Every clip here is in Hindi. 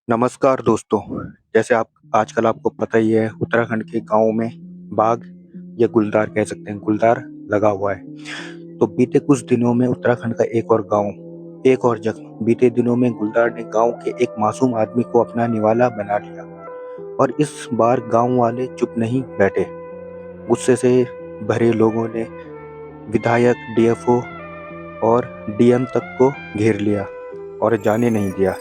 नमस्कार दोस्तों। जैसे आप आजकल आपको पता ही है, उत्तराखंड के गाँव में बाग या गुलदार कह सकते हैं, गुलदार लगा हुआ है। तो बीते कुछ दिनों में उत्तराखंड का एक और जख्म। बीते दिनों में गुलदार ने गाँव के एक मासूम आदमी को अपना निवाला बना लिया और इस बार गाँव वाले चुप नहीं बैठे। गुस्से से भरे लोगों ने विधायक, डीएफओ और डीएम तक को घेर लिया और जाने नहीं दिया।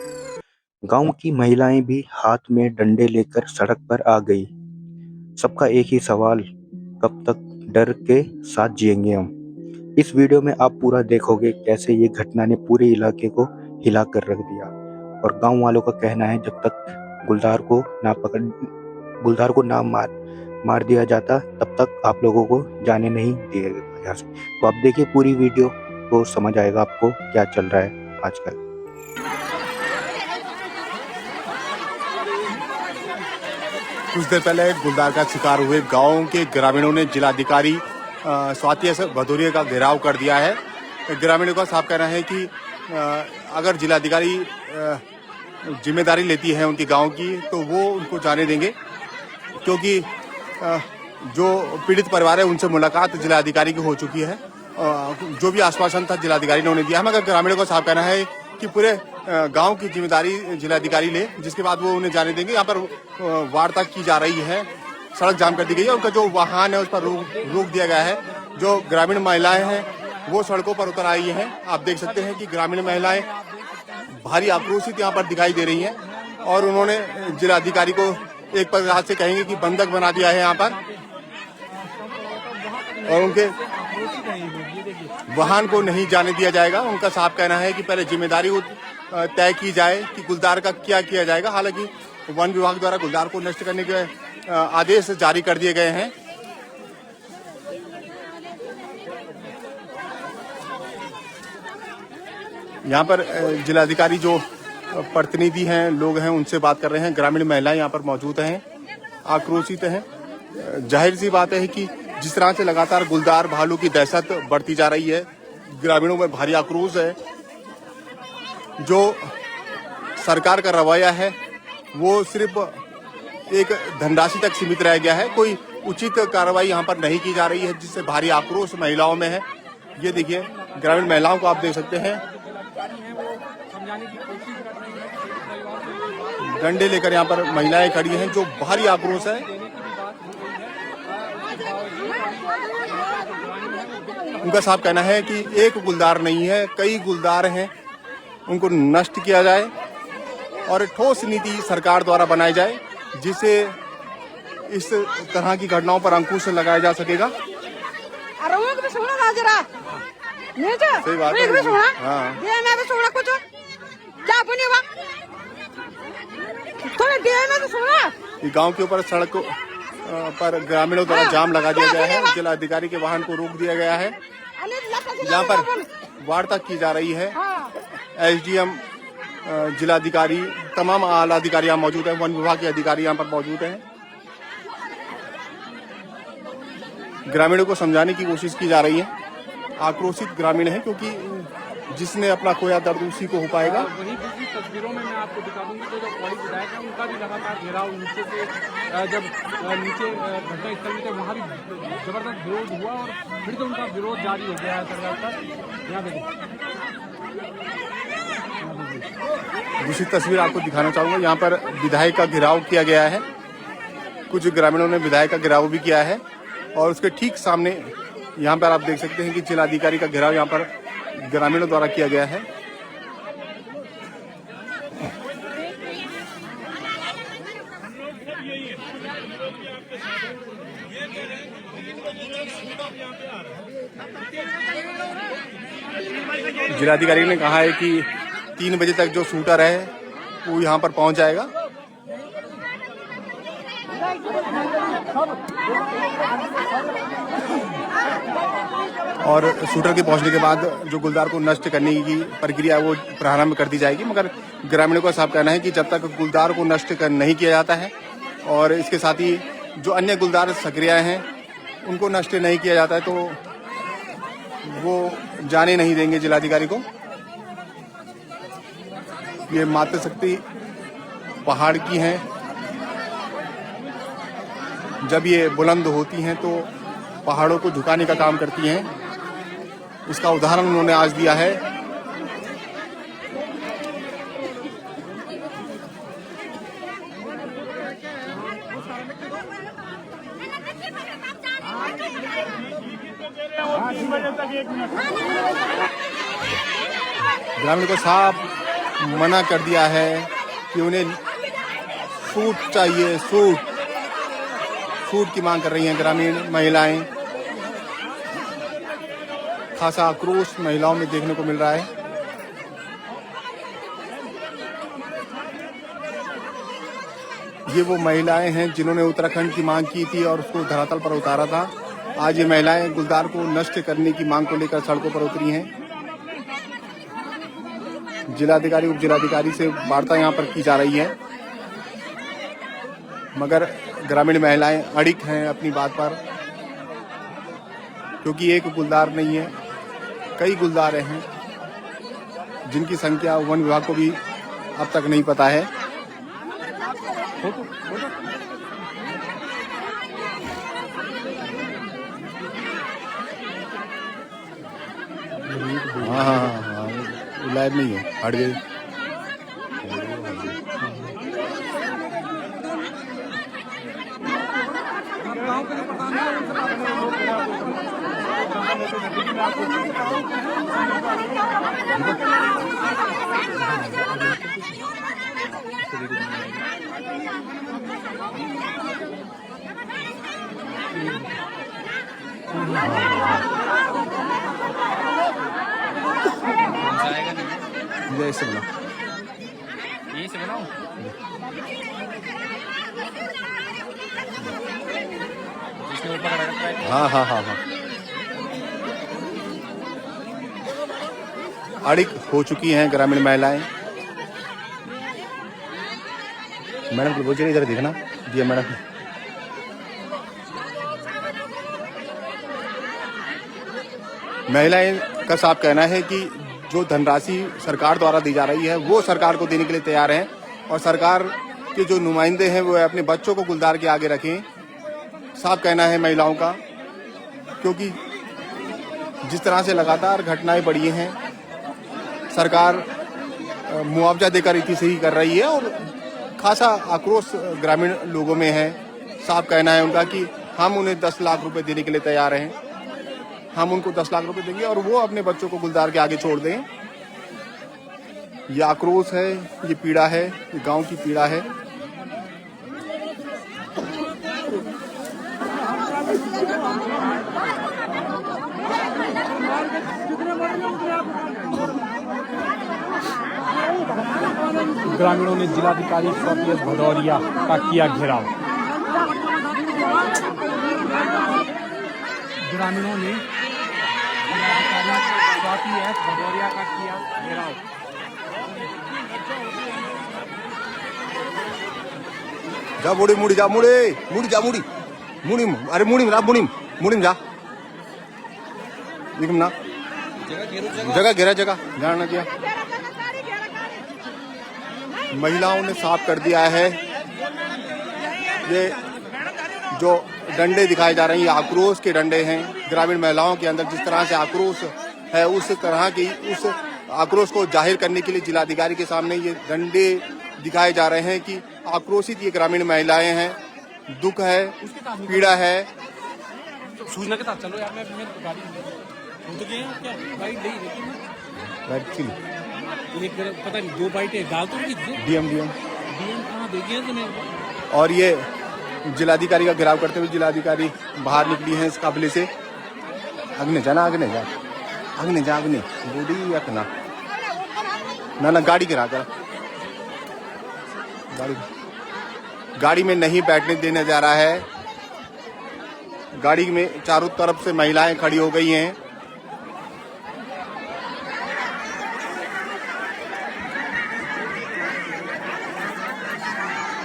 गांव की महिलाएं भी हाथ में डंडे लेकर सड़क पर आ गई। सबका एक ही सवाल, कब तक डर के साथ जिएंगे हम। इस वीडियो में आप पूरा देखोगे कैसे ये घटना ने पूरे इलाके को हिला कर रख दिया। और गांव वालों का कहना है, जब तक गुलदार को ना पकड़ गुलदार को ना मार दिया जाता, तब तक आप लोगों को जाने नहीं दिएगा यहाँ से। तो आप देखिए पूरी वीडियो, तो समझ आएगा आपको क्या चल रहा है आजकल। कुछ देर पहले गुलदार का शिकार हुए गांव के ग्रामीणों ने जिलाधिकारी स्वाति एस भदौरिया का घेराव कर दिया है। ग्रामीणों का साफ कहना है कि अगर जिलाधिकारी जिम्मेदारी लेती है उनकी गांव की, तो वो उनको जाने देंगे, क्योंकि जो पीड़ित परिवार है उनसे मुलाकात जिलाधिकारी की हो चुकी है। जो भी आश्वासन था जिलाधिकारी ने उन्हें दिया है, मगर ग्रामीणों का साफ कहना है कि पूरे गांव की जिम्मेदारी जिलाधिकारी ले, जिसके बाद वो उन्हें जाने देंगे। यहाँ पर वार्ता की जा रही है, सड़क जाम कर दी गई है, उनका जो वाहन है उस पर रोक दिया गया है। जो ग्रामीण महिलाएं हैं वो सड़कों पर उतर आई हैं। आप देख सकते हैं कि ग्रामीण महिलाएं भारी आक्रोशित यहाँ पर दिखाई दे रही हैं और उन्होंने जिलाधिकारी को एक प्रकार से कहेंगे कि बंधक बना दिया है यहाँ पर, और उनके वाहन को नहीं जाने दिया जाएगा। उनका साफ कहना है कि पहले जिम्मेदारी तय की जाए कि गुलदार का क्या किया जाएगा। हालांकि वन विभाग द्वारा गुलदार को नष्ट करने के आदेश जारी कर दिए गए हैं। यहाँ पर जिलाधिकारी जो प्रतिनिधि हैं, लोग हैं, उनसे बात कर रहे हैं। ग्रामीण महिलाएं यहाँ पर मौजूद हैं, आक्रोशित हैं। जाहिर सी बात है कि जिस तरह से लगातार गुलदार भालू की दहशत बढ़ती जा रही है, ग्रामीणों में भारी आक्रोश है। जो सरकार का रवैया है वो सिर्फ एक धनराशि तक सीमित रह गया है। कोई उचित कार्रवाई यहाँ पर नहीं की जा रही है, जिससे भारी आक्रोश महिलाओं में है। ये देखिए, ग्रामीण महिलाओं को आप देख सकते हैं, डंडे लेकर यहाँ पर महिलाएं खड़ी हैं, जो भारी आक्रोश है। उनका साफ कहना है कि एक गुलदार नहीं है, कई गुलदार हैं, उनको नष्ट किया जाए और ठोस नीति सरकार द्वारा बनाई जाए, जिससे इस तरह की घटनाओं पर अंकुश लगाया जा सकेगा। सही बात है। हाँ। गांव के ऊपर सड़क पर ग्रामीणों द्वारा जाम लगा दिया गया है। जिलाधिकारी के वाहन को रोक दिया गया है। यहाँ पर वार्ता की जा रही है। एसडीएम, जिलाधिकारी, तमाम आला अधिकारी यहाँ मौजूद हैं। वन विभाग के अधिकारी यहाँ पर मौजूद हैं। ग्रामीणों को समझाने की कोशिश की जा रही है। आक्रोशित ग्रामीण है, क्योंकि जिसने अपना खोया दर्द उसी को हो पाएगा। वहीं दूसरी तस्वीरों में मैं आपको दिखा दूंगी तो जो पौड़ी विधायक है उनका भी लगातार घेराव नीचे से, जब नीचे घटना स्थल में थे वहाँ भी जबरदस्त विरोध हुआ और फिर तो उनका विरोध जारी हो गया है सरकार का। यहाँ देखिए, दूसरी तस्वीर आपको दिखाना चाहूंगा। यहाँ पर विधायक का घेराव किया गया है। कुछ ग्रामीणों ने विधायक का घेराव भी किया है और उसके ठीक सामने यहाँ पर आप देख सकते हैं कि जिलाधिकारी का घेराव यहाँ पर ग्रामीणों द्वारा किया गया है। जिलाधिकारी ने कहा है कि 3 बजे तक जो शूटर है वो यहाँ पर पहुंच जाएगा। और शूटर के पहुंचने के बाद जो गुलदार को नष्ट करने की प्रक्रिया है वो प्रारंभ कर दी जाएगी। मगर ग्रामीणों का साफ कहना है कि जब तक गुलदार को नष्ट नहीं किया जाता है और इसके साथ ही जो अन्य गुलदार सक्रिय हैं उनको नष्ट नहीं किया जाता है, तो वो जाने नहीं देंगे जिलाधिकारी को। ये मातृशक्ति पहाड़ की हैं। जब ये बुलंद होती हैं तो पहाड़ों को झुकाने का काम करती हैं। इसका उदाहरण उन्होंने आज दिया है। ग्रामीण को साफ मना कर दिया है कि उन्हें सूट चाहिए, सूट की मांग कर रही हैं ग्रामीण महिलाएं। खासा आक्रोश महिलाओं में देखने को मिल रहा है। ये वो महिलाएं हैं जिन्होंने उत्तराखंड की मांग की थी और उसको धरातल पर उतारा था। आज ये महिलाएं गुलदार को नष्ट करने की मांग को लेकर सड़कों पर उतरी हैं। जिलाधिकारी उप जिलाधिकारी से वार्ता यहाँ पर की जा रही है, मगर ग्रामीण महिलाएं अड़िग हैं अपनी बात पर, क्योंकि एक गुलदार नहीं है, कई गुलदार हैं जिनकी संख्या वन विभाग को भी अब तक नहीं पता है। हाँ, लाइव नहीं है, हट गई। ऐसे बना, यहीं से बनाओ। हाँ हाँ हाँ हाँ, अड़िग हो चुकी हैं ग्रामीण महिलाएं। मैडम को बोलिए इधर देखना, जी मैडम। महिलाएं का साफ कहना है कि जो धनराशि सरकार द्वारा दी जा रही है वो सरकार को देने के लिए तैयार हैं, और सरकार के जो नुमाइंदे हैं वो अपने बच्चों को गुलदार के आगे रखें। साफ कहना है महिलाओं का, क्योंकि जिस तरह से लगातार घटनाएं बढ़ी हैं, सरकार मुआवजा देकर इतनी सही कर रही है और खासा आक्रोश ग्रामीण लोगों में है। साफ कहना है उनका कि हम उन्हें 10 लाख रुपए देने के लिए तैयार हैं, हम उनको 10 लाख रुपए देंगे और वो अपने बच्चों को गुलदार के आगे छोड़ दें। ये आक्रोश है, ये पीड़ा है, ये गांव की पीड़ा है। ग्रामीणों ने जिलाधिकारी स्वाति एस भदौरिया का किया घेराव। ग्रामीणों ने जिलाधिकारी स्वाति एस भदौरिया का किया घेराव। जा मुड़ी मुड़ी जा, मुड़ी जा, मुड़ी अरे मुड़ी जा, निकम ना जगह घेरा, जगह ध्यान न दिया। महिलाओं ने साफ कर दिया है, ये जो डंडे दिखाए जा रहे हैं ये आक्रोश के डंडे हैं। ग्रामीण महिलाओं के अंदर जिस तरह से आक्रोश है, उस तरह की उस आक्रोश को जाहिर करने के लिए जिलाधिकारी के सामने ये डंडे दिखाए जा रहे हैं कि आक्रोशित ये ग्रामीण महिलाएं हैं, दुख है, पीड़ा है। सूचना के साथ चलो यार, मैं गाड़ी तो गए क्या बाइट नहीं, लेकिन एक पता नहीं 2 बाइटें डाल तो डीएम कहाँ देखिए तुम्हें। और ये जिलाधिकारी का घेराव करते हुए जिलाधिकारी बाहर निकली हैं इस काबिले से। अग्नि जा बूढ़ी रखना ना गाड़ी गिरा कर, गाड़ी में नहीं बैठने देने जा रहा है। गाड़ी में चारों तरफ से महिलाएं खड़ी हो गई हैं।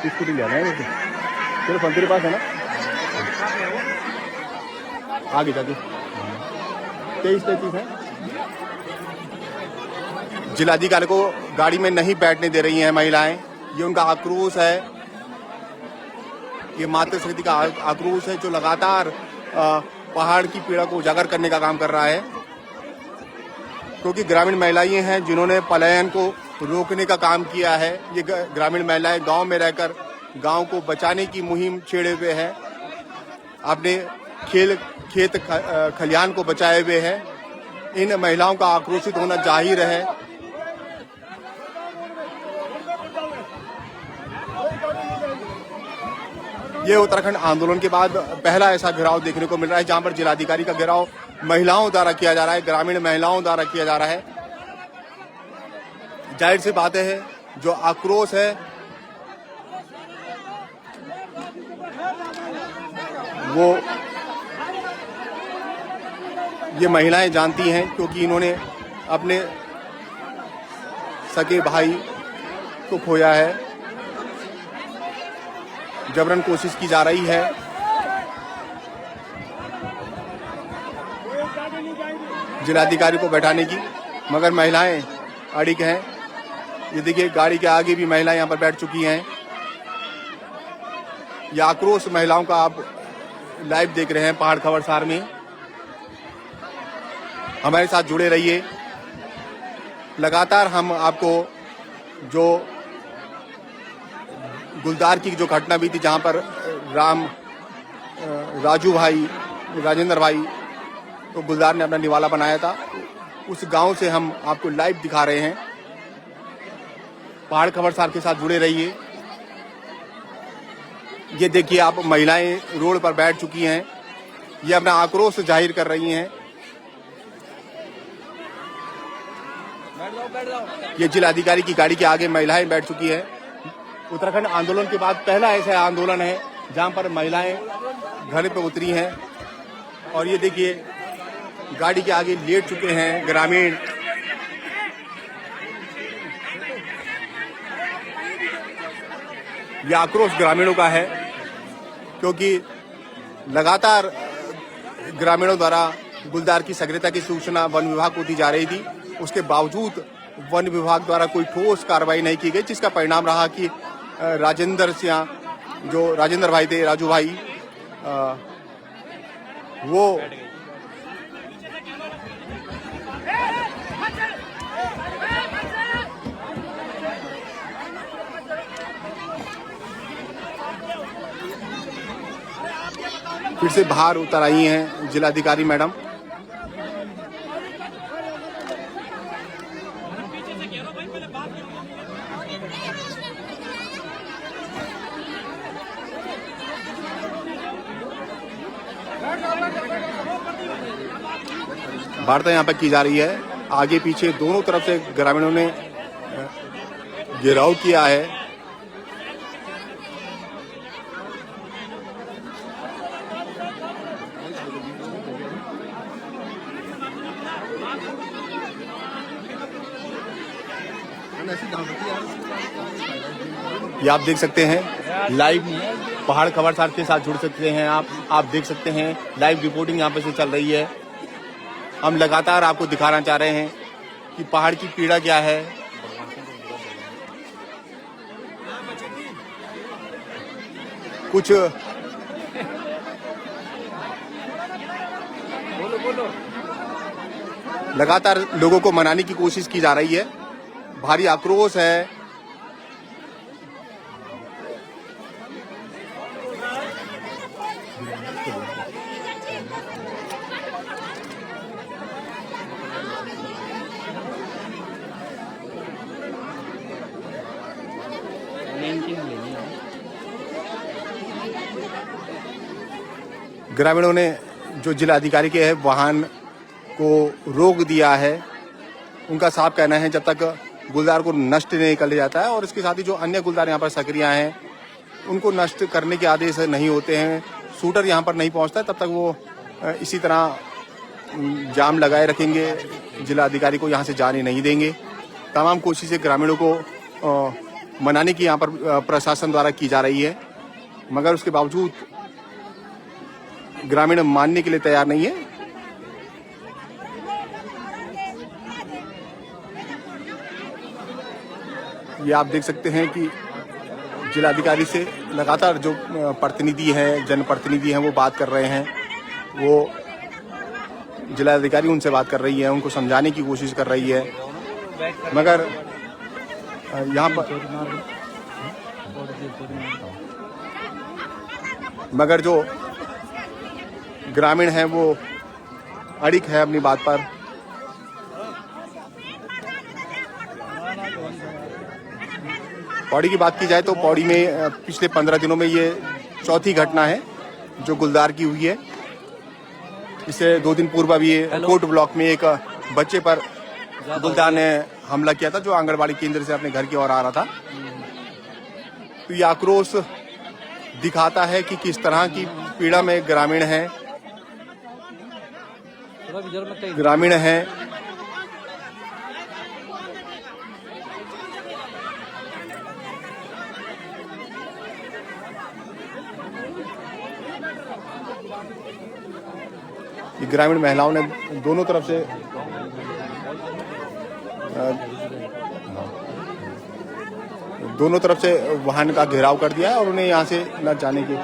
स्कूटी ले आना है, तेरे फोन तेरे पास है ना, आगे जाके 23-33 है। जिलाधिकारी को गाड़ी में नहीं बैठने दे रही हैं महिलाएं। ये उनका आक्रोश है, ये मातृशक्ति का आक्रोश है जो लगातार पहाड़ की पीड़ा को उजागर करने का काम कर रहा है, क्योंकि ग्रामीण महिलाएं हैं जिन्होंने पलायन को रोकने का काम किया है। ये ग्रामीण महिलाएं गांव में रहकर गांव को बचाने की मुहिम छेड़े हुए हैं, अपने खेत खलिहान को बचाए हुए हैं। इन महिलाओं का आक्रोशित होना जाहिर है। ये उत्तराखंड आंदोलन के बाद पहला ऐसा घेराव देखने को मिल रहा है जहां पर जिलाधिकारी का घेराव महिलाओं द्वारा किया जा रहा है, ग्रामीण महिलाओं द्वारा किया जा रहा है। जाहिर सी बात है, जो आक्रोश है वो ये महिलाएं जानती हैं, क्योंकि इन्होंने अपने सगे भाई को खोया है। जबरन कोशिश की जा रही है। जिलाधिकारी को बैठाने की, मगर महिलाएं अड़िग हैं। ये देखिए, गाड़ी के आगे भी महिलाएं यहां पर बैठ चुकी हैं। यह आक्रोश महिलाओं का आप लाइव देख रहे हैं पहाड़ खबरसार में। हमारे साथ जुड़े रहिए। लगातार हम आपको जो गुलदार की जो घटना भी थी, जहां पर राजेंद्र भाई तो गुलदार ने अपना निवाला बनाया था, उस गांव से हम आपको लाइव दिखा रहे हैं। पहाड़ खबरसार के साथ जुड़े रहिए। ये देखिए, आप महिलाएं रोड पर बैठ चुकी हैं, ये अपना आक्रोश जाहिर कर रही हैं। ये जिलाधिकारी की गाड़ी के आगे महिलाएं बैठ चुकी हैं। उत्तराखंड आंदोलन के बाद पहला ऐसा आंदोलन है जहां पर महिलाएं घर पे उतरी हैं। और ये देखिए, गाड़ी के आगे लेट चुके हैं ग्रामीण। यह आक्रोश ग्रामीणों का है, क्योंकि लगातार ग्रामीणों द्वारा गुलदार की सग्रेता की सूचना वन विभाग को दी जा रही थी। उसके बावजूद वन विभाग द्वारा कोई ठोस कार्रवाई नहीं की गई, जिसका परिणाम रहा कि राजेंद्र भाई थे, राजू भाई, वो फिर से बाहर उतर आई हैं जिलाधिकारी मैडम। वार्ता यहाँ पर की जा रही है। आगे पीछे दोनों तरफ से ग्रामीणों ने घेराव किया है। ये आप देख सकते हैं लाइव पहाड़ खबरसार के साथ जुड़ सकते हैं आप देख सकते हैं लाइव रिपोर्टिंग यहाँ पे से चल रही है। हम लगातार आपको दिखाना चाह रहे हैं कि पहाड़ की पीड़ा क्या है। कुछ लगातार लोगों को मनाने की कोशिश की जा रही है। भारी आक्रोश है। ग्रामीणों ने जो जिलाधिकारी के है वाहन को रोक दिया है। उनका साफ कहना है जब तक गुलदार को नष्ट नहीं कर लिया जाता है और इसके साथ ही जो अन्य गुलदार यहाँ पर सक्रिय हैं उनको नष्ट करने के आदेश नहीं होते हैं, शूटर यहाँ पर नहीं पहुँचता तब तक वो इसी तरह जाम लगाए रखेंगे, जिलाधिकारी को यहाँ से जाने नहीं देंगे। तमाम कोशिशें ग्रामीणों को मनाने की यहाँ पर प्रशासन द्वारा की जा रही है, मगर उसके बावजूद ग्रामीण मानने के लिए तैयार नहीं है। ये आप देख सकते हैं कि जिलाधिकारी से लगातार जो प्रतिनिधि हैं, जनप्रतिनिधि हैं, वो बात कर रहे हैं। वो जिलाधिकारी उनसे बात कर रही है, उनको समझाने की कोशिश कर रही है, मगर यहाँ पर जो ग्रामीण हैं वो अड़िग है अपनी बात पर। पौड़ी की बात की जाए तो पौड़ी में पिछले 15 दिनों में ये चौथी घटना है जो गुलदार की हुई है। इससे 2 दिन पूर्व भी कोट ब्लॉक में एक बच्चे पर गुलदार ने हमला किया था, जो आंगनबाड़ी केंद्र से अपने घर की ओर आ रहा था। तो ये आक्रोश दिखाता है कि किस तरह की पीड़ा में ग्रामीण हैं। ये ग्रामीण महिलाओं ने दोनों तरफ से वाहन का घेराव कर दिया है और उन्हें यहाँ से न जाने की।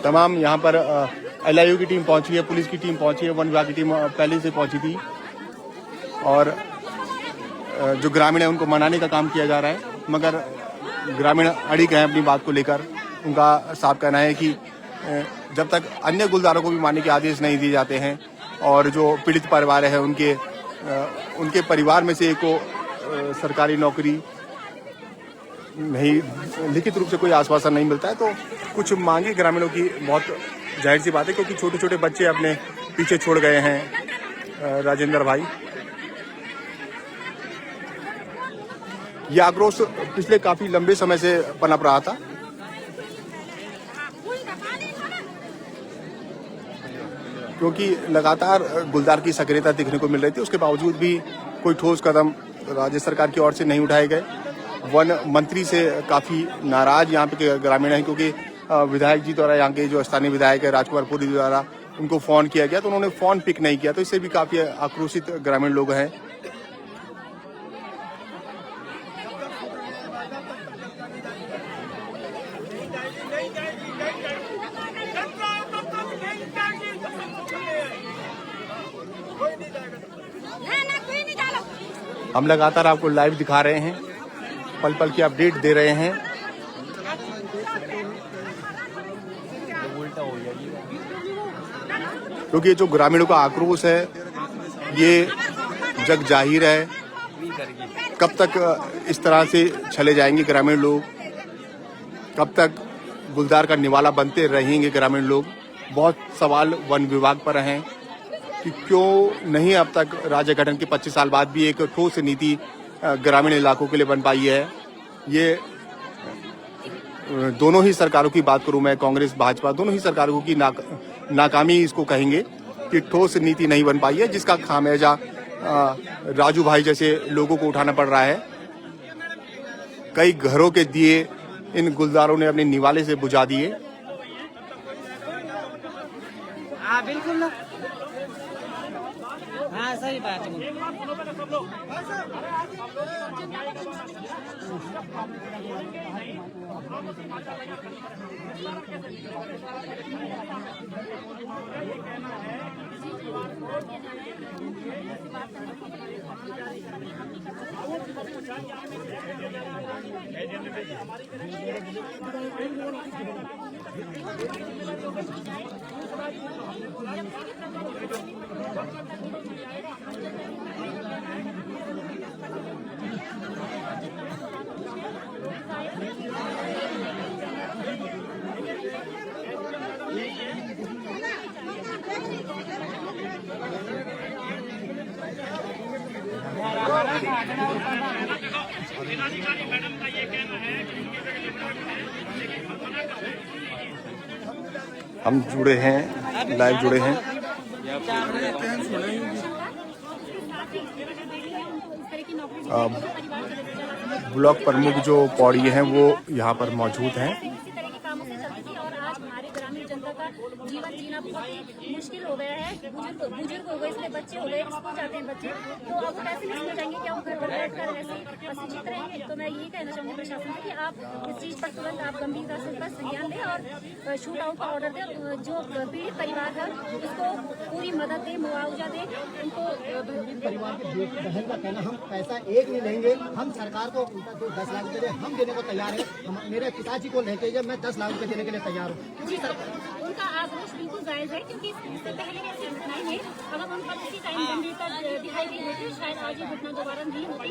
तमाम यहाँ पर LIU की टीम पहुंची है, पुलिस की टीम पहुंची है, वन विभाग की टीम पहले से पहुंची थी और जो ग्रामीण है उनको मनाने का काम किया जा रहा है, मगर ग्रामीण अड़िग हैं अपनी बात को लेकर। उनका साफ कहना है कि जब तक अन्य गुलदारों को भी मारने के आदेश नहीं दिए जाते हैं और जो पीड़ित परिवार है उनके परिवार में से एक को सरकारी नौकरी नहीं, लिखित रूप से कोई आश्वासन नहीं मिलता है, तो कुछ मांगे ग्रामीणों की बहुत जाहिर सी बात है, क्योंकि छोटे छोटे बच्चे अपने पीछे छोड़ गए हैं। राजेंद्र भाई, ये आक्रोश पिछले काफी लंबे समय से पनप रहा था। क्योंकि लगातार गुलदार की सक्रियता दिखने को मिल रही थी, उसके बावजूद भी कोई ठोस कदम राज्य सरकार की ओर से नहीं उठाए गए। वन मंत्री से काफी नाराज यहाँ पे ग्रामीण हैं, क्योंकि विधायक जी द्वारा, यहाँ के जो स्थानीय विधायक है राजकुमार पुरी द्वारा उनको फोन किया गया तो उन्होंने फोन पिक नहीं किया, तो इससे भी काफी आक्रोशित ग्रामीण लोग हैं। हम लगातार आपको लाइव दिखा रहे हैं, पल पल की अपडेट दे रहे हैं। क्योंकि जो ग्रामीणों का आक्रोश है ये जग जाहिर है। कब तक इस तरह से चले जाएंगे ग्रामीण लोग, कब तक गुलदार का निवाला बनते रहेंगे ग्रामीण लोग। बहुत सवाल वन विभाग पर हैं कि क्यों नहीं अब तक राज्य गठन के 25 साल बाद भी एक ठोस नीति ग्रामीण इलाकों के लिए बन पाई है। ये दोनों ही सरकारों की बात करूं मैं, कांग्रेस भाजपा दोनों ही सरकारों की नाकामी इसको कहेंगे कि ठोस नीति नहीं बन पाई है, जिसका खामियाजा राजू भाई जैसे लोगों को उठाना पड़ रहा है। कई घरों के दिए इन गुलदारों ने अपने निवाले से बुझा दिए। हाँ बिल्कुल ना, हाँ सही बात है। हम जुड़े हैं, लाइव जुड़े हैं। ब्लॉक प्रमुख जो पौड़ी हैं वो यहाँ पर मौजूद हैं। जीवन जीना बहुत ही मुश्किल हो गया है। बुजुर्ग हो गए, इसलिए बच्चे हो गए, स्कूल जाते हैं बच्चे, तो अब वो कैसे नहीं सोचेंगे कि वो घर पर बैठ कर ऐसे पसीजित रहेंगे। तो मैं यही कहना चाहूँगी प्रशासन से कि आप इस चीज़ पर तुरंत आप गंभीरता से इसका संज्ञान लें और शूट आउट का ऑर्डर दें। जो पीड़ित परिवार है उसको पूरी मदद दें, मुआवजा दें उनको। परिवार के बहन का कहना, हम पैसा एक नहीं लेंगे, हम सरकार को 10 लाख रुपए हम देने को तैयार है। मेरे पिताजी को लेके जब मैं 10 लाख रुपए देने के लिए तैयार हूँ। जी सर, उनका आक्रोश बिल्कुल जायज है, क्योंकि इससे पहले भी ऐसी घटनाएं हैं। अगर उन पर किसी टाइम गंभीरता दिखाई गई होती, शायद आज ये घटना दोबारा नहीं होती।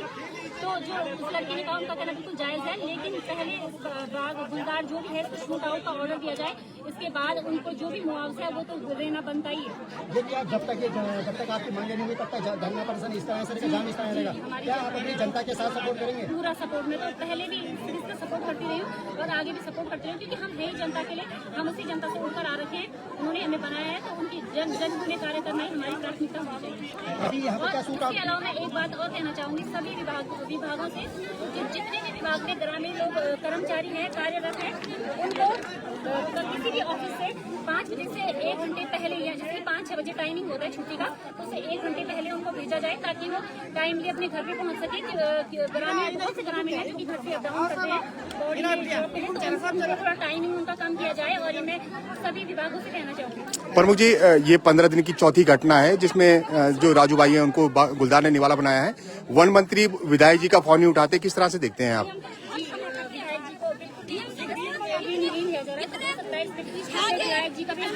तो जो उस लड़के ने कहा, उनका कहना बिल्कुल जायज है, लेकिन पहले बाग गुलदार जो भी है इसको शूट आउट का ऑर्डर दिया जाए। इसके बाद उनको जो भी मुआवजा है वो तो देना बनता ही है। लेकिन आप जब तक आपकी मांग नहीं होगी तब तक धरना प्रदर्शन इस तरह से जाम इस तरह रहेगा। क्या आप अपनी जनता के साथ सपोर्ट करेंगे? पूरा सपोर्ट। में तो पहले भी इसका सपोर्ट करती रही हूँ और आगे भी सपोर्ट करती रही हूँ, क्योंकि हम है ही जनता के लिए, हम उसी जनता से उठकर आ रखे हैं। उन्होंने हमें बनाया है, तो उनकी जन गुने कार्य करना ही हमारी प्राथमिकता होनी चाहिए। और इसके अलावा मैं एक बात और कहना चाहूँगी सभी विभागों से, जितने भी विभाग में ग्रामीण लोग कर्मचारी हैं, कार्यरत हैं, उनको किसी भी ऑफिस से 5 बजे से 1 घंटे पहले, या जैसे 5-6 बजे टाइमिंग होता है छुट्टी का, तो उससे 1 घंटे पहले उनको भेजा जाए, ताकि वो टाइमली अपने घर पे पहुंच सके। ग्रामीण बहुत से ग्रामीण है क्योंकि घर से अप डाउन करते हैं, बॉडी में थोड़ा टाइमिंग उनका कम किया जाए। और ये मैं सभी विभागों से कहना चाहूँगी। प्रमुख जी, ये 15 दिन की चौथी घटना है जिसमें जो राजू भाई है उनको गुलदार ने निवाला बनाया है। वन मंत्री विधायक जी का फोन नहीं उठाते, किस तरह से देखते हैं आप? जी का भी आपको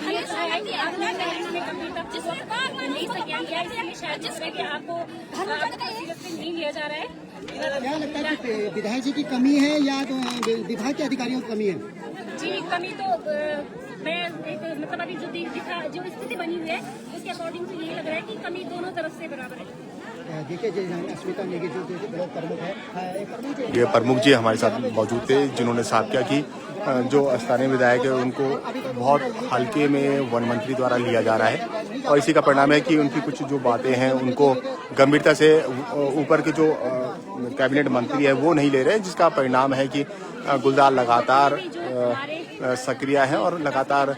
नहीं लिया जा रहा है। क्या लगता है कि विधायक जी की कमी है या विभाग के अधिकारियों की कमी है? जी, कमी तो मैं मतलब अभी जो स्थिति बनी हुई है उसके अकॉर्डिंग तो यही लग रहा है कि कमी दोनों तरफ से बराबर है। देखिए, अस्मिता नेगी जो प्रमुख है, ये प्रमुख जी हमारे साथ मौजूद थे, जिन्होंने साफ किया कि जो स्थानीय विधायक है उनको बहुत हल्के में वन मंत्री द्वारा लिया जा रहा है, और इसी का परिणाम है कि उनकी कुछ जो बातें हैं उनको गंभीरता से ऊपर के जो कैबिनेट मंत्री है वो नहीं ले रहे, जिसका परिणाम है कि गुलदार लगातार सक्रिय है और लगातार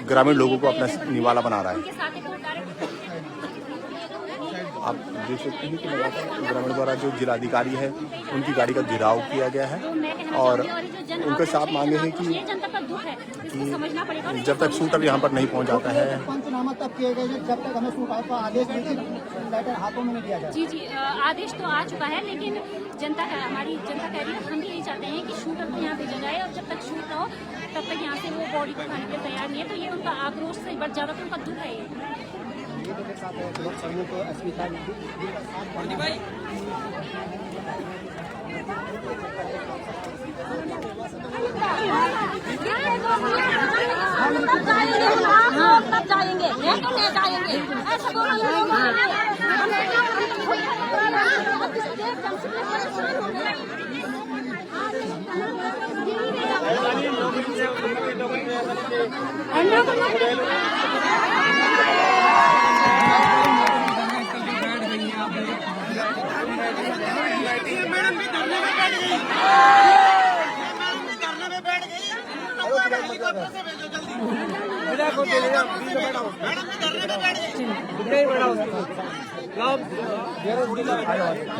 ग्रामीण लोगों को अपना निवाला बना रहा है। आप देख सकते हैं कि लगातार ग्रामीण द्वारा जो जिलाधिकारी है उनकी गाड़ी का घेराव किया गया है, और उनके साथ मांगे हैं कि जब तक शूटर यहाँ पर नहीं पहुँच जाता है। पंचनामा तब किए गए जब तक हमें शूट आउट का आदेश लेटर हाथों में नहीं दिया जाए। जी, आदेश तो आ चुका है, लेकिन हमारी जनता कह रही है, हम भी यही चाहते हैं कि शूटर को यहाँ भेजा जाए, और जब तक शूट ना हो तब तक यहाँ से वो बॉडी को खाने के लिए तैयार नहीं है। तो ये उनका आक्रोश से बढ़ ज्यादा तो उनका दुख है। के साथ प्रमुख अस्मिता भाई तब जाएंगे, नहीं जाएंगे, ऐसा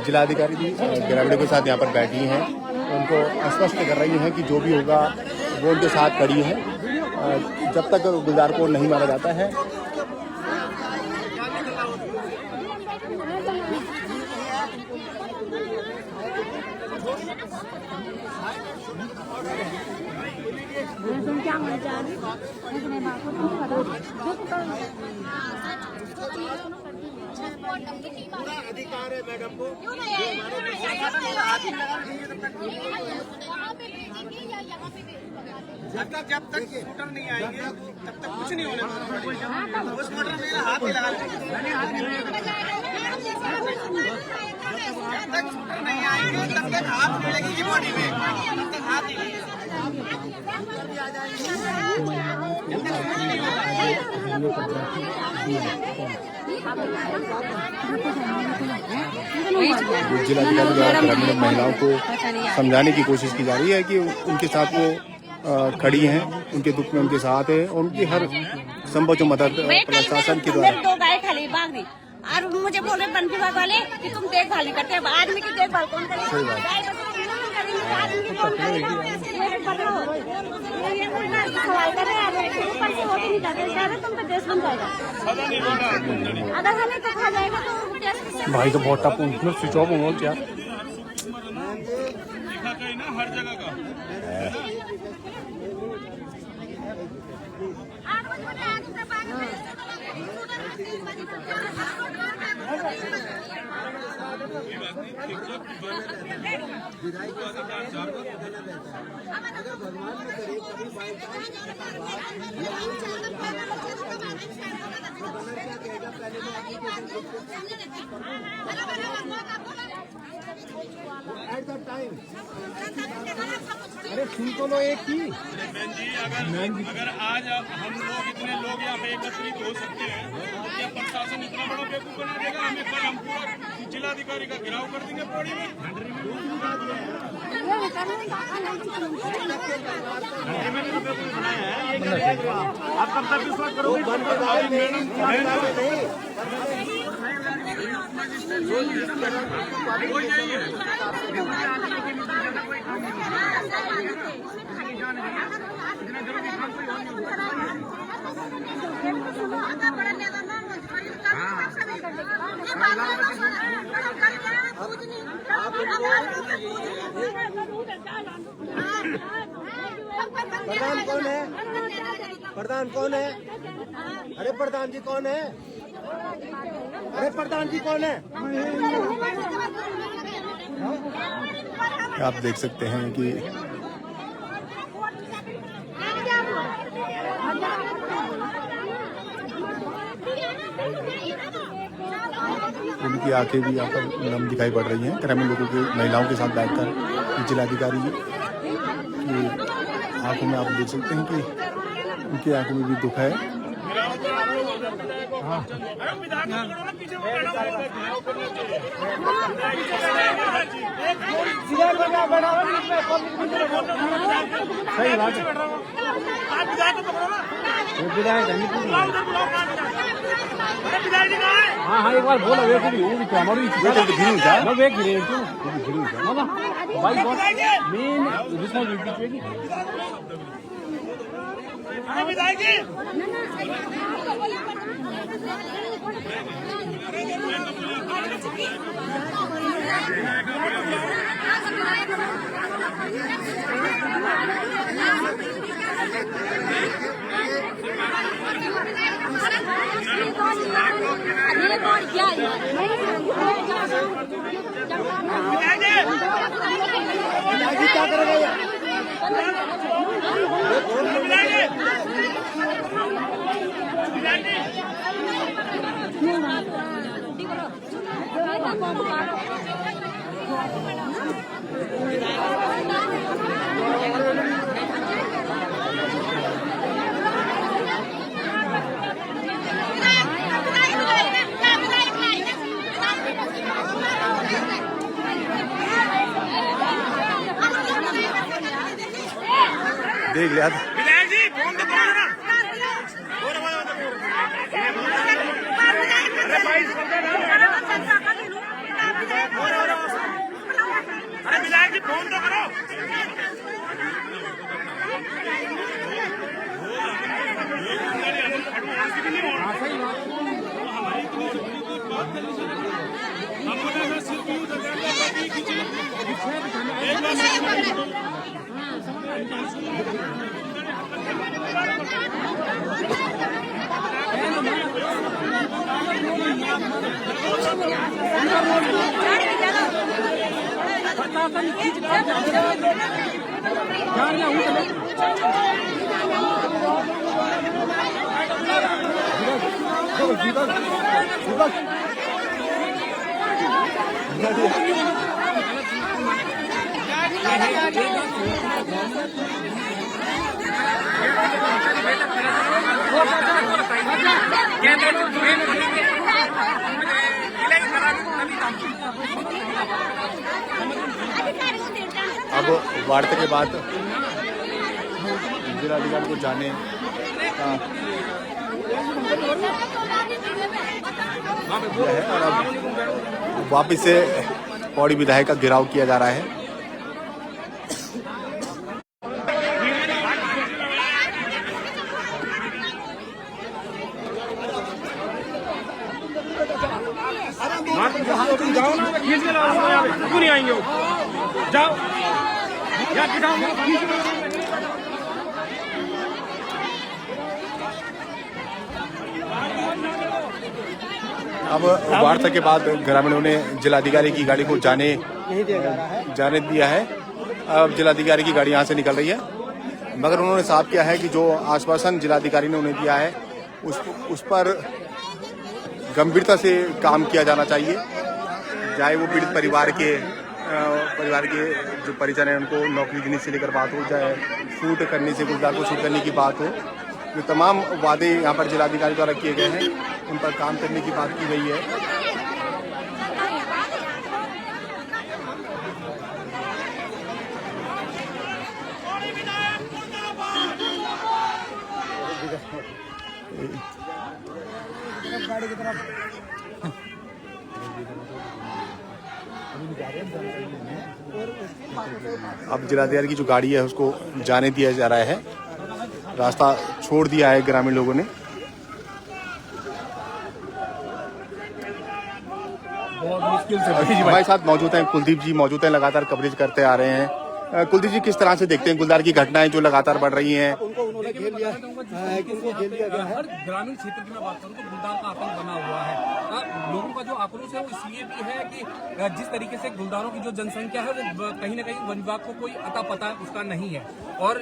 जिलाधिकारी जी ग्रामीणों के साथ यहाँ पर बैठी हैं, उनको आश्वस्त कर रही हैं कि जो भी होगा वो उनके साथ खड़ी है। जब तक गुलदार को नहीं मारा जाता है अधिकार है मैडम को। जब तक शूटर नहीं आएंगे तब तक कुछ नहीं होने वाला। उस मॉडल में हाथ ही लगा जब तक शूटर नहीं आएंगे तब तक हाथ मिलेगी बॉडी में, तब तक हाथ ही जिलाधिकारी द्वारा ग्रामीण महिलाओं को समझाने की कोशिश की जा रही है कि उनके साथ वो खड़ी हैं, उनके दुख में उनके साथ है, और उनकी हर संभव जो मदद प्रशासन के द्वारा। दो गाय खाली बाघ नहीं और मुझे बोल रहे वन विभाग वाले कि तुम देखभाल नहीं करते। अब आदमी की देखभाल कौन करेगा? सही बात। गाय बकरी कौन करेगा? आदमी की कौन करेगा? सवाल कर रहे हैं ऊपर से वोट नहीं जाते तुम पे देश बन जाएगा। अगर हमें तो खा जाएगा तो देश किससे? भाई तो बहुत टफ उनको स्विच ऑफ हो गया अरे सुन तो लो एक ही अगर आज हम लोग इतने लोग यहाँ पे एकत्रित हो सकते हैं तो क्या प्रशासन इतना बड़ा बेवकूफ बना देगा? हमें कल हम पूरा जिलाधिकारी का घेराव कर देंगे पौड़ी में। आप कब तक विश्वास करोगे? प्रधान कौन है? प्रधान कौन है? अरे प्रधान जी कौन है? अरे प्रधान जी कौन है? आप देख सकते हैं कि उनकी आंखें भी यहाँ पर नम दिखाई पड़ रही हैं। ग्रामीण लोगों की महिलाओं के साथ बैठकर जिलाधिकारी की आंखों में आप देख सकते हैं कि उनकी आंखों में भी दुख है। सही बात है। हाँ एक बार बोला वे भी वो भी तो हमारी ना वे गिरे ना ना भाई बहुत मेन रिस्पांसिबिलिटी क्या करेगा? देख लिया विधायक जी फोन तो करो ना। अरे विधायक जी फोन तो करो। अब वार्ता के बाद जिलाधिकारी को जाने का वापिस से पौड़ी विधायक का घेराव किया जा रहा है। तुम जाओ ना, खींच के लाओ यहाँ पे, क्यों नहीं आएंगे वो? जाओ यार, बिठाओ, खींच के लाओ। अब वार्ता के बाद ग्रामीणों ने जिलाधिकारी की गाड़ी को जाने दिया है। अब जिलाधिकारी की गाड़ी यहाँ से निकल रही है, मगर उन्होंने साफ किया है कि जो आश्वासन जिलाधिकारी ने उन्हें दिया है उस पर गंभीरता से काम किया जाना चाहिए। चाहे वो पीड़ित परिवार के जो परिजन है उनको नौकरी देने से लेकर बात हो, चाहे शूट करने से गुलजार को शूट करने की बात हो, जो तमाम वादे यहाँ पर जिलाधिकारी द्वारा किए गए हैं उन पर काम करने की बात की गई है। अब जिलाधिकारी की जो गाड़ी है उसको जाने दिया जा रहा है, रास्ता छोड़ दिया है ग्रामीण लोगों ने। बहुत मुश्किल से हमारे साथ मौजूद हैं कुलदीप जी, मौजूद हैं, लगातार कवरेज करते आ रहे हैं। कुलदीप जी, किस तरह से देखते हैं गुलजार की घटनाएं जो लगातार बढ़ रही हैं? उन्होंने घेर लिया, हर ग्रामीण क्षेत्र की मैं बात करूं तो गुलदार का आतंक बना हुआ है। लोगों का जो आक्रोश है वो इसलिए भी है कि जिस तरीके से गुलदारों की जो जनसंख्या है वो कहीं ना कहीं वन विभाग को कोई अता पता उसका नहीं है, और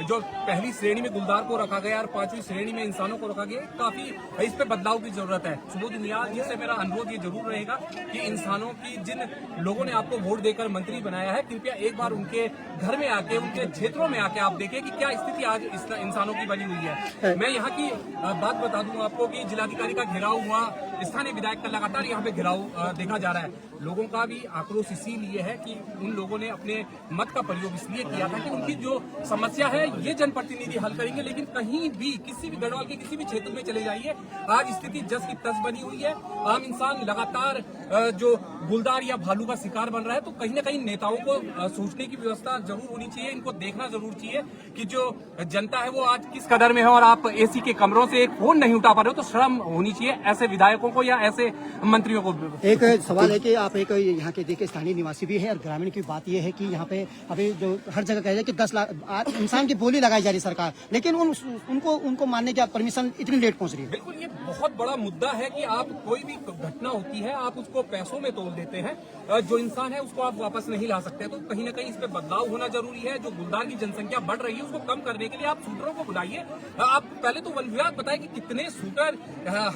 जो पहली श्रेणी में गुलदार को रखा गया और 5वीं श्रेणी में इंसानों को रखा गया, काफी इस पे बदलाव की जरूरत है। सुबोध नियाल जी से मेरा अनुरोध ये जरूर रहेगा कि इंसानों की, जिन लोगों ने आपको वोट देकर मंत्री बनाया है, कृपया एक बार उनके घर में आके, उनके क्षेत्रों में आके आप देखें कि क्या स्थिति आज इंसानों की बनी हुई है। मैं यहाँ की बात बता दूं आपको कि जिलाधिकारी का घेराव हुआ, स्थानीय विधायक का लगातार यहाँ पे घेराव देखा जा रहा है। लोगों का भी आक्रोश इसीलिए है कि उन लोगों ने अपने मत का प्रयोग इसलिए किया था कि उनकी जो समस्या है ये जनप्रतिनिधि हल करेंगे, लेकिन कहीं भी किसी भी गढ़वाल के किसी भी क्षेत्र में चले जाइए, आज स्थिति जस की तस बनी हुई है। आम इंसान लगातार जो गुलदार या भालू का शिकार बन रहा है, तो कहीं ना कहीं नेताओं को सोचने की व्यवस्था जरूर होनी चाहिए, इनको देखना जरूर चाहिए कि जो जनता है वो आज किस कदर में है, और आप एसी के कमरों से एक फोन नहीं उठा पा रहे हो, तो शर्म होनी चाहिए ऐसे विधायकों को या ऐसे मंत्रियों को। एक सवाल है कि आप एक यहाँ के देखिए स्थानीय निवासी भी है, और ग्रामीण की बात यह है कि यहाँ पे अभी जो हर जगह कह रहे हैं कि 10 लाख इंसान की बोली लगाई जा रही सरकार, लेकिन उनको मानने की परमिशन इतनी लेट पहुंच रही है। बिल्कुल, ये बहुत बड़ा मुद्दा है कि आप कोई भी घटना होती है आप उसको पैसों में तोल देते हैं, जो इंसान है उसको आप वापस नहीं ला सकते। तो कहीं ना कहीं इस पे बदलाव होना जरूरी है। जो गुलदार की जनसंख्या बढ़ रही है उसको कम करने के लिए आप शूटरों को बुलाइए। आप पहले तो वन विभाग बताए कि कितने शूटर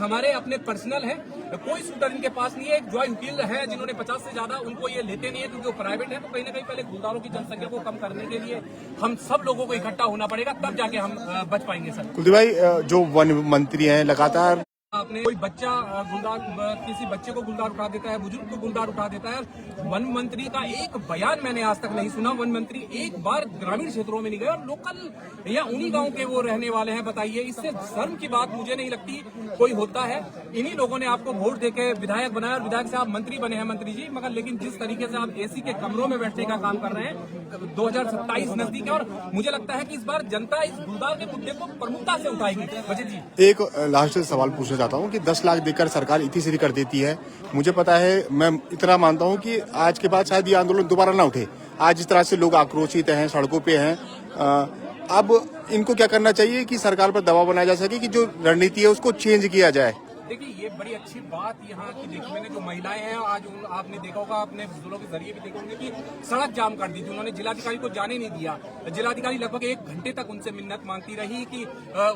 हमारे अपने पर्सनल हैं, कोई शूटर इनके पास नहीं है। एक जॉय वकील है जिन्होंने 50 से ज्यादा, उनको ये लेते नहीं है क्योंकि वो प्राइवेट है। तो कहीं ना कहीं पहले गुलदारों की जनसंख्या को कम करने के लिए हम सब लोगों को इकट्ठा होना पड़ेगा, तब जाके हम बच पाएंगे। सर कुलदीप भाई, जो वन मंत्री हैं लगातार आपने कोई बच्चा गुलदार, किसी बच्चे को गुलदार उठा देता है, बुजुर्ग को गुलदार उठा देता है। वन मंत्री का एक बयान मैंने आज तक नहीं सुना। वन मंत्री एक बार ग्रामीण क्षेत्रों में नहीं गए, और लोकल या उन्हीं गांव के वो रहने वाले हैं। बताइए, इससे शर्म की बात मुझे नहीं लगती कोई होता है। इन्हीं लोगों ने आपको वोट देके विधायक बनाया, और विधायक से आप मंत्री बने हैं मंत्री जी, मगर लेकिन जिस तरीके से आप एसी के कमरों में बैठने का काम कर रहे हैं, 2027 नजदीक है, और मुझे लगता है कि इस बार जनता इस गुलदार के मुद्दे को प्रमुखता से उठाएगी। वजीर जी, एक लास्ट सवाल पूछना चाहता हूं कि 10 लाख देकर सरकार इतनी सीधी कर देती है। मुझे पता है, मैं इतना मानता हूं कि आज के बाद शायद ये आंदोलन दोबारा ना उठे। आज जिस तरह से लोग आक्रोशित हैं, सड़कों पे हैं, अब इनको क्या करना चाहिए कि सरकार पर दबाव बनाया जा सके कि जो रणनीति है उसको चेंज किया जाए। देखिए, ये बड़ी अच्छी बात यहाँ की देखी मैंने, जो महिलाएं हैं आज आपने देखा होगा, अपने बुजुर्गों के जरिए भी देखा होंगे कि सड़क जाम कर दी थी। उन्होंने जिलाधिकारी को जाने नहीं दिया। जिलाधिकारी लगभग 1 घंटे तक उनसे मिन्नत मांगती रही कि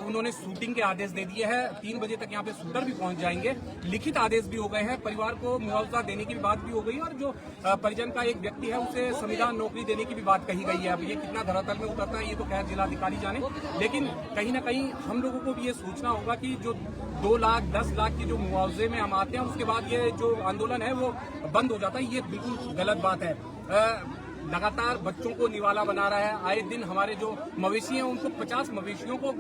उन्होंने शूटिंग के आदेश दे दिए हैं। 3 बजे तक यहाँ पे शूटर भी पहुंच जाएंगे। लिखित आदेश भी हो गए हैं, परिवार को मुआवजा देने की भी बात भी हो गई, और जो परिजन का एक व्यक्ति है उसे संविधान नौकरी देने की भी बात कही गई है। अब ये कितना धरातल में उतरता है ये तो खैर जिलाधिकारी जाने, लेकिन कहीं ना कहीं हम लोगों को भी ये सोचना होगा कि जो 2 लाख 10 लाख की जो मुआवजे में हम आते हैं, उसके बाद ये जो आंदोलन है वो बंद हो जाता है, ये बिल्कुल गलत बात है। लगातार बच्चों को निवाला बना रहा है। आए दिन हमारे जो मवेशी हैं उनको 50 मवेशियों को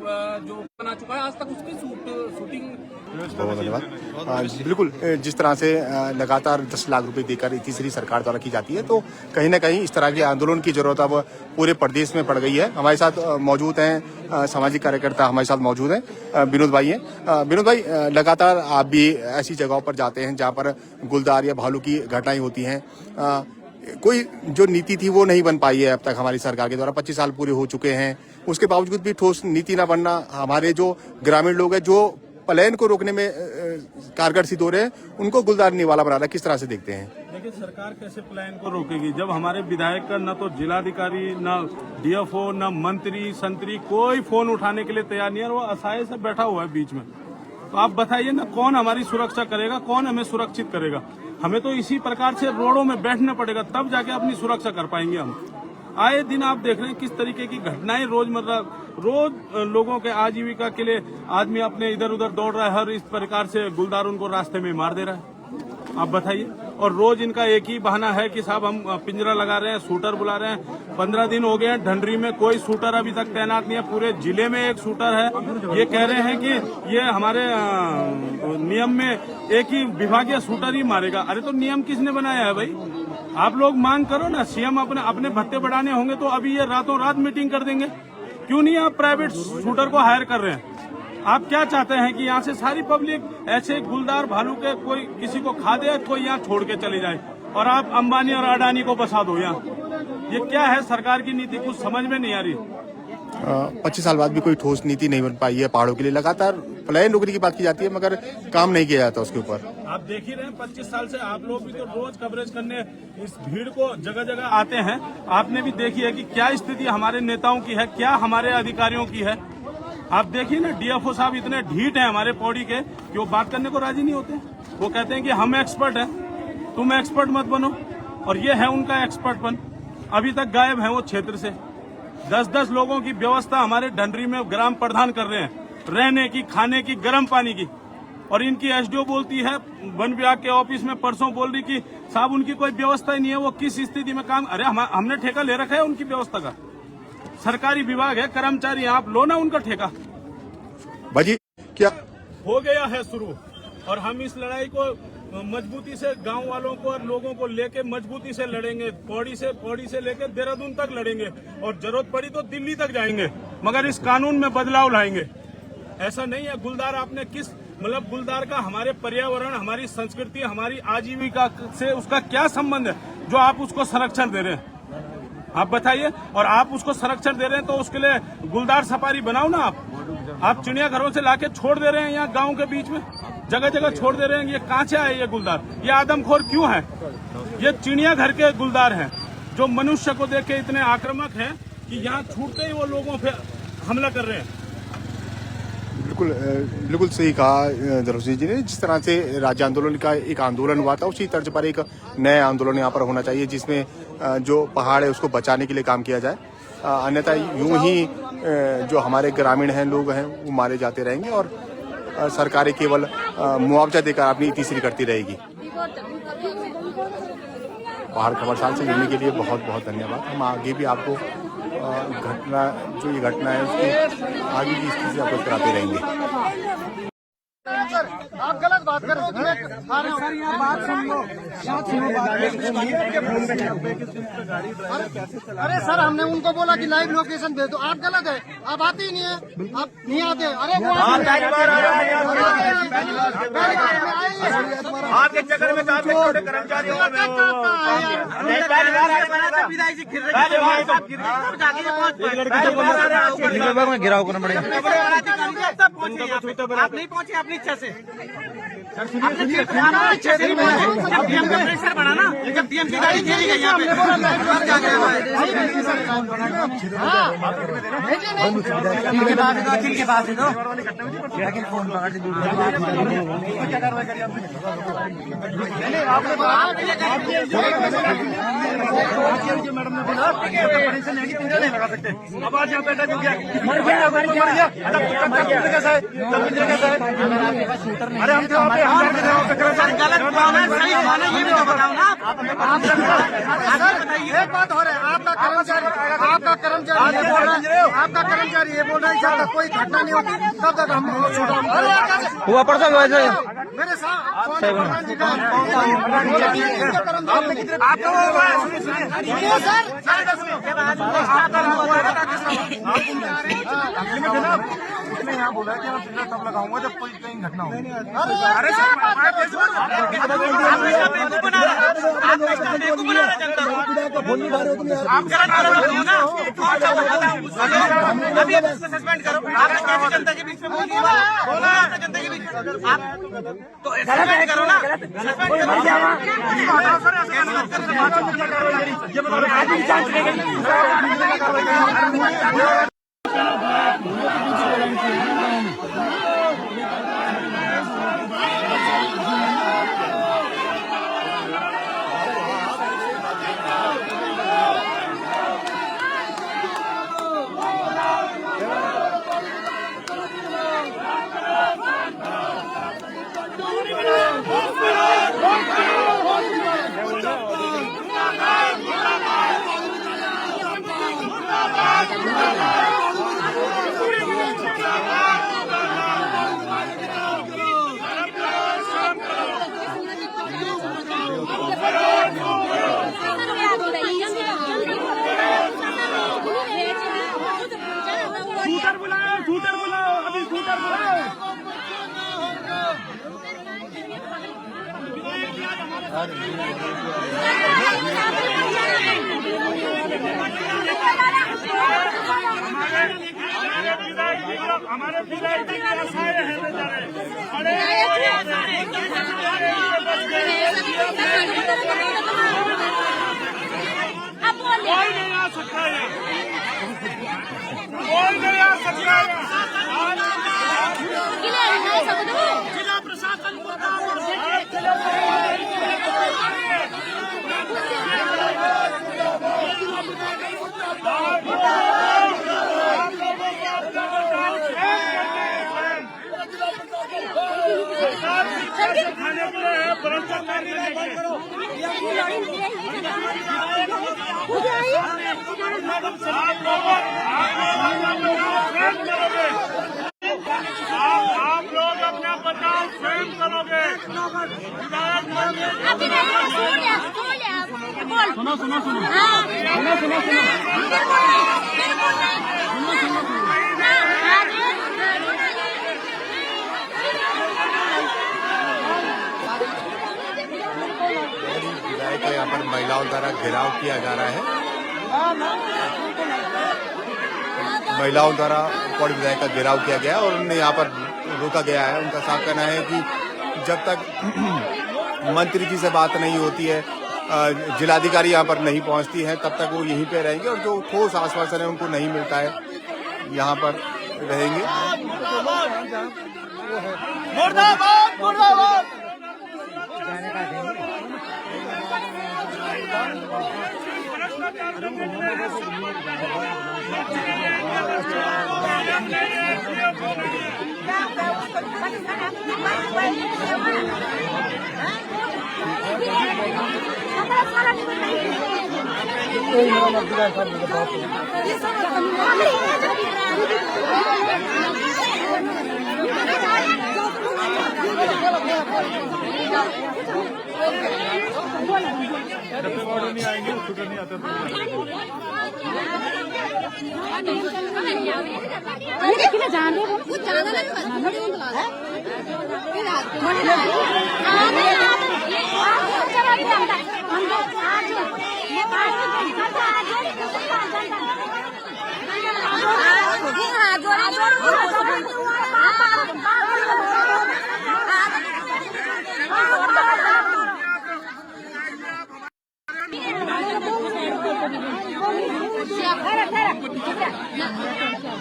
जो बना चुका है, आज तक उसकी शूटिंग। बहुत धन्यवाद। बिल्कुल, जिस तरह से लगातार 10 लाख रुपए देकर तीसरी सरकार द्वारा की जाती है, तो कहीं ना कहीं इस तरह के आंदोलन की जरूरत अब पूरे प्रदेश में पड़ गई है। हमारे साथ मौजूद हैं सामाजिक कार्यकर्ता, हमारे साथ मौजूद हैं विनोद भाई हैं। विनोद भाई, लगातार आप भी ऐसी जगहों पर जाते हैं जहाँ पर गुलदार या भालू की घटनाएं होती हैं। कोई जो नीति थी वो नहीं बन पाई है अब तक हमारी सरकार के द्वारा। 25 साल पूरे हो चुके हैं, उसके बावजूद भी ठोस नीति न बनना, हमारे जो ग्रामीण लोग हैं जो पलायन को रोकने में कारगर सिद्ध हो रहे हैं, उनको गुलदार निवाला बना रहा है, किस तरह से देखते हैं? देखिए, सरकार कैसे पलायन को रोकेगी जब हमारे विधायक का न तो जिलाधिकारी, न डीएफओ, न मंत्री संतरी कोई फोन उठाने के लिए तैयार नहीं है, और वो असहाय से बैठा हुआ है बीच में। तो आप बताइए ना, कौन हमारी सुरक्षा करेगा, कौन हमें सुरक्षित करेगा? हमें तो इसी प्रकार से रोडों में बैठना पड़ेगा, तब जाके अपनी सुरक्षा कर पाएंगे हम। आए दिन आप देख रहे हैं किस तरीके की घटनाएं रोजमर्रा, रोज लोगों के आजीविका के लिए आदमी अपने इधर उधर दौड़ रहा है, हर इस प्रकार से गुलदार उनको रास्ते में मार दे रहा है। आप बताइए। और रोज इनका एक ही बहाना है कि साहब हम पिंजरा लगा रहे हैं, शूटर बुला रहे हैं। 15 दिन हो गए हैं, ढंडरी में कोई शूटर अभी तक तैनात नहीं है। पूरे जिले में एक शूटर है। ये कह रहे हैं कि ये हमारे नियम में एक ही विभागीय शूटर ही मारेगा। अरे तो नियम किसने बनाया है भाई? आप लोग मांग करो ना, सीएम अपने भत्ते बढ़ाने होंगे तो अभी ये रातों रात मीटिंग कर देंगे। क्यों नहीं आप प्राइवेट शूटर को हायर कर रहे हैं? आप क्या चाहते हैं कि यहाँ से सारी पब्लिक ऐसे गुलदार भालू के कोई किसी को खा दे, कोई यहाँ छोड़ के चले जाए, और आप अंबानी और अडानी को बसा दो यहाँ? ये क्या है सरकार की नीति? कुछ समझ में नहीं आ रही। 25 साल बाद भी कोई ठोस नीति नहीं बन पाई है पहाड़ों के लिए। लगातार पलायन रोकने की बात की जाती है, मगर काम नहीं किया जाता उसके ऊपर। आप देख ही रहे हैं 25 साल से आप लोग भी तो रोज कवरेज करने इस भीड़ को जगह जगह आते हैं। आपने भी देखी है कि क्या स्थिति हमारे नेताओं की है, क्या हमारे अधिकारियों की है। आप देखिए ना, डीएफओ साहब इतने ढीठ हैं हमारे पौड़ी के कि वो बात करने को राजी नहीं होते। वो कहते हैं कि हम एक्सपर्ट हैं, तुम एक्सपर्ट मत बनो। और ये है उनका एक्सपर्टपन। अभी तक गायब है वो क्षेत्र से। 10-10 लोगों की व्यवस्था हमारे ढंडरी में ग्राम प्रधान कर रहे हैं, रहने की, खाने की, गर्म पानी की। और इनकी एसडीओ बोलती है वन विभाग के ऑफिस में परसों बोल रही कि साहब उनकी कोई व्यवस्था ही नहीं है, वो किस स्थिति में काम। अरे हमने ठेका ले रखा है उनकी व्यवस्था का। सरकारी विभाग है, कर्मचारी, आप लो ना उनका ठेका। भाजी, क्या हो गया है शुरू, और हम इस लड़ाई को मजबूती से गांव वालों को और लोगों को लेके मजबूती से लड़ेंगे। पौड़ी से लेकर देहरादून तक लड़ेंगे, और जरूरत पड़ी तो दिल्ली तक जाएंगे, मगर इस कानून में बदलाव लाएंगे। ऐसा नहीं है गुलदार आपने किस मतलब गुलदार का हमारे पर्यावरण, हमारी संस्कृति, हमारी आजीविका से उसका क्या संबंध है जो आप उसको संरक्षण दे रहे हैं? आप बताइए। और आप उसको संरक्षण दे रहे हैं तो उसके लिए गुलदार सफारी बनाओ ना। आप चिड़ियाघरों से लाके छोड़ दे रहे हैं यहाँ गांव के बीच में, जगह जगह छोड़ दे रहे हैं। ये कहाँ से आए ये गुलदार? ये आदमखोर क्यों है? ये चिड़ियाघर के गुलदार हैं जो मनुष्य को देख के इतने आक्रामक हैं कि यहाँ छूटते ही वो लोगों पे हमला कर रहे हैं। बिल्कुल सही कहा दरोसी जी ने। जिस तरह से राज्य आंदोलन का एक आंदोलन हुआ था, उसी तर्ज पर एक नया आंदोलन यहाँ पर होना चाहिए, जिसमें जो पहाड़ है उसको बचाने के लिए काम किया जाए। अन्यथा यूं ही जो हमारे ग्रामीण हैं, लोग हैं, वो मारे जाते रहेंगे और सरकारें केवल मुआवजा देकर अपनी तीसरी करती रहेगी। पहाड़ खबरसार से जुड़ने के लिए बहुत बहुत धन्यवाद। हम आगे भी आपको ये घटना है उसकी आगे की स्थिति आपको कराते रहेंगे। आप गलत बात कर रहे हो। सर यहाँ बात सुन लो, अरे सर हमने उनको बोला कि लाइव लोकेशन भेज दो, आप गलत है, आप आते ही नहीं है, आप नहीं आते। अरे वो आपके चक्कर में काफी छोटे कर्मचारियों में गिराव करना पड़ेगा। आप नहीं पहुंचे अपनी इच्छा से। जब डीएम का प्रेशर बढ़ा ना, जब डीएम की गाड़ी चली गई यहाँ पे के पास फोन पकड़ मैडम ने बोला परमिशन है कि पिंजरा नहीं लगा सकते। अब आज यहाँ पे अटैक हो गया, मर गया कैसा है? कैसा है? अरे हम थे वहाँ पे, हम गलत माना सही माना ये भी तो बताओ ना। एक बात हो रहा है, आपका कर्मचारी ये बोल रहा है जब तक कोई घटना नहीं होती तब तक हम हुआ परसों मेरे साथ मैं यहाँ बोला कि मैं पिंजरा तब लगाऊंगा जब कोई कहीं घटना हो। अरे सस्पेंड करो, जनता के बीच में बोला जनता के बीच में आप तो सस्पेंड करो ना। शूटर बुलाओ, अभी शूटर बुलाओ। हमारे विधायक कोई नहीं आ सकता है, कोई नहीं आ सकता है। जिला प्रशासन को खाने के लिए भ्रष्टाचार करने आप लोग अपना बचाव स्वयं करोगे। सुनो सुनो सुनो विधायक का यहाँ पर महिलाओं द्वारा घेराव किया जा रहा है। महिलाओं द्वारा पौड़ी विधायक का घेराव किया गया और उन्हें यहाँ पर रोका गया है। उनका साफ कहना है कि जब तक मंत्री जी से बात नहीं होती है, जिलाधिकारी यहाँ पर नहीं पहुँचती है, तब तक वो यहीं पे रहेंगे और जो ठोस आश्वासन है उनको नहीं मिलता है, यहाँ पर रहेंगे। मुर्दाबाद मुर्दाबाद। नहीं आएंगे, शूटर नहीं आते।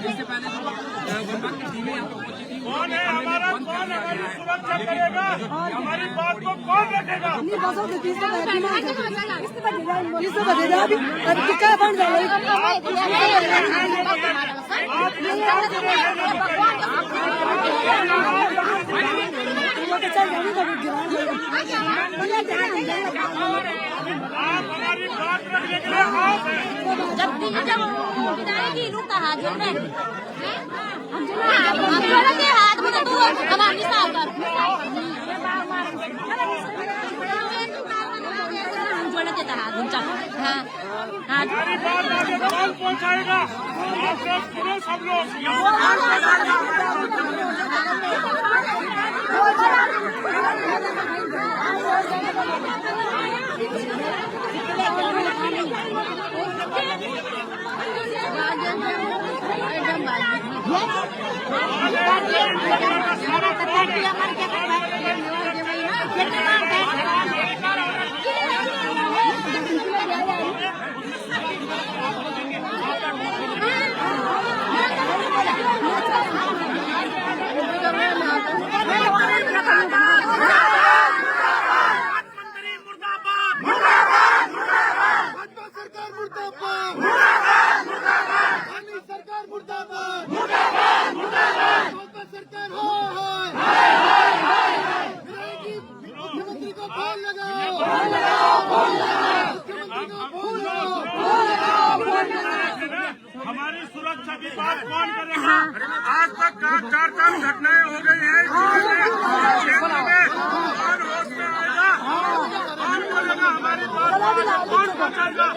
इससे पहले कौन है हमारा, कौन हमारी सुरक्षा करेगा, हमारी बात को कौन रखेगा? आप हमारी बात रखने के लिए आप हैं। जब विधायक ही लोग का हाथ जोड़ रहे हैं, हम दोनों के हाथ में तो हमारी साथ कर हम जोड़ देता हाथ उनका। हाँ हमारी बात आगे कौन पहुंचाएगा? आप लोग सुनो, सब लोग हमारी सुरक्षा की बात कौन करेगा? आज तक 4 घटनाएं हो गई हैं क्षेत्र में। कौन होश में आएगा? कौन बोलेगा हमारी बात? कौन पहुंचाएगा?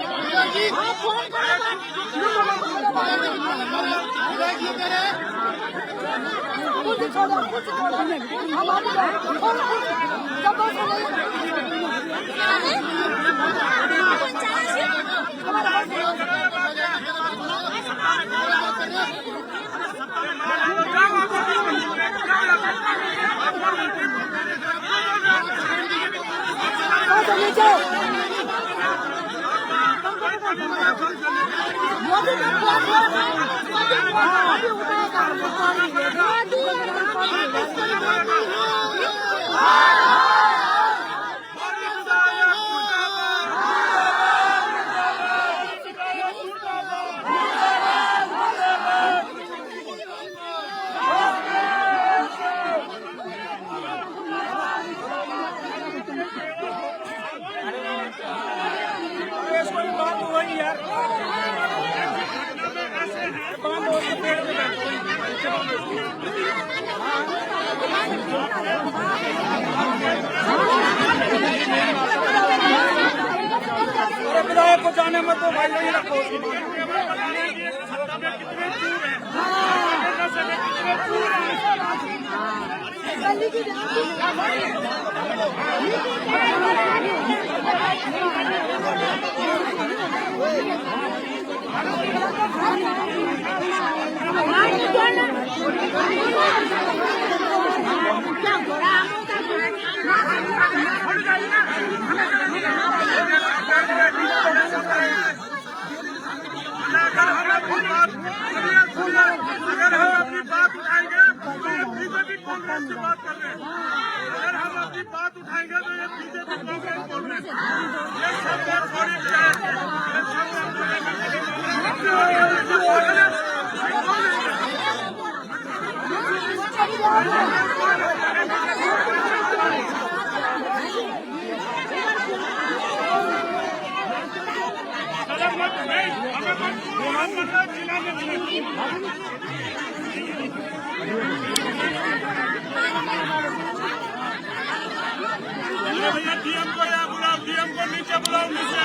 विधायक को जाने मत दो भाई, नहीं रखो। अगर हम अपनी बात उठाएंगे तो ये बीजेपी कांग्रेस से बात कर रहे हैं। अगर हम अपनी बात उठाएंगे तो ये बीजेपी कांग्रेस बोल रहे हैं। ये सब बात थोड़ी भैया डीएम को या बुलाओ, डीएम को नीचे बुलाओ, नीचे।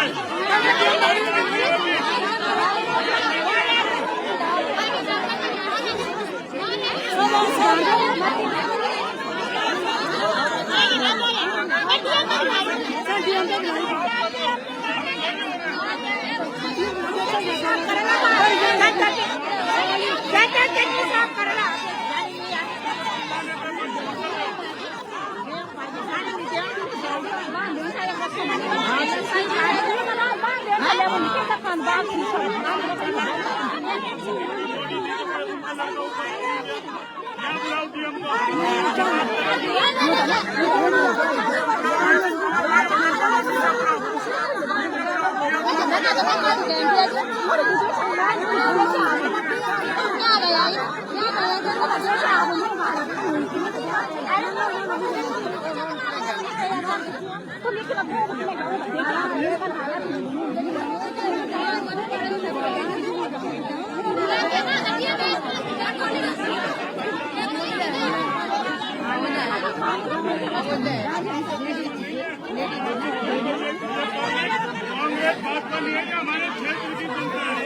कांग्रेस भाजपा नहीं है कि हमारे क्षेत्र की जनता है,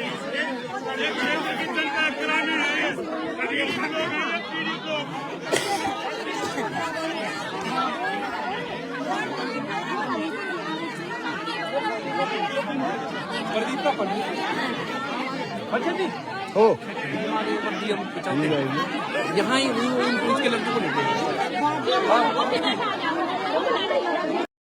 एक क्षेत्र की जनता ग्रामीण है, गरीब लोग हैं, पीड़ित लोग। प्रदीप का पंडित हो यहाँ ही उसके लड़के को लेते हैं।